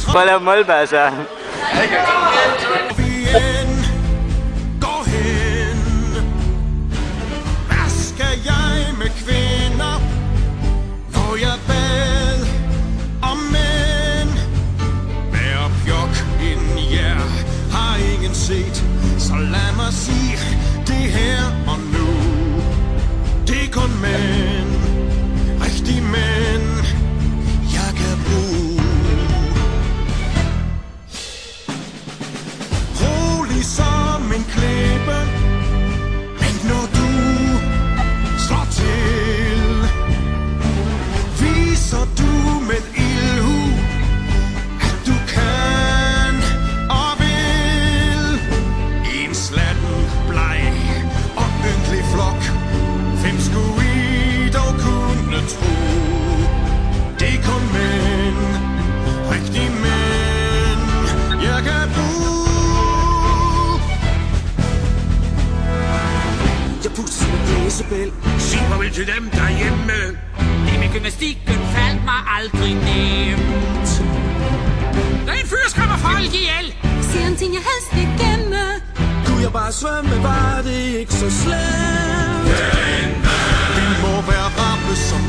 Hola Molbasa. Gå hen. Hvad skal jeg med kvinder, hvor jeg bad om mænd? Vær pjok inden jer har ingen set, så lad mig sige det her og nu. Det er kun mænd, rigtige mænd, jeg kan bruge. Som en klippe, men når du slår til, viser du med ildhu, at du kan og vil. En slatten, bleg og ynkelig flok, hvem skulle I dog kunne tro? Det er kun mænd, rigtige mænd, jeg kan bruge. Jeg puster med Decibel. Sig farvel til dem derhjemme. Det med gymnastikken faldt mig aldrig nemt. Der er en fyr skræmmer folk ihjel. Siger en ting jeg helst vil gemme. Kunne jeg bare svømme, var det ikke så slemt. Vi må være rappe som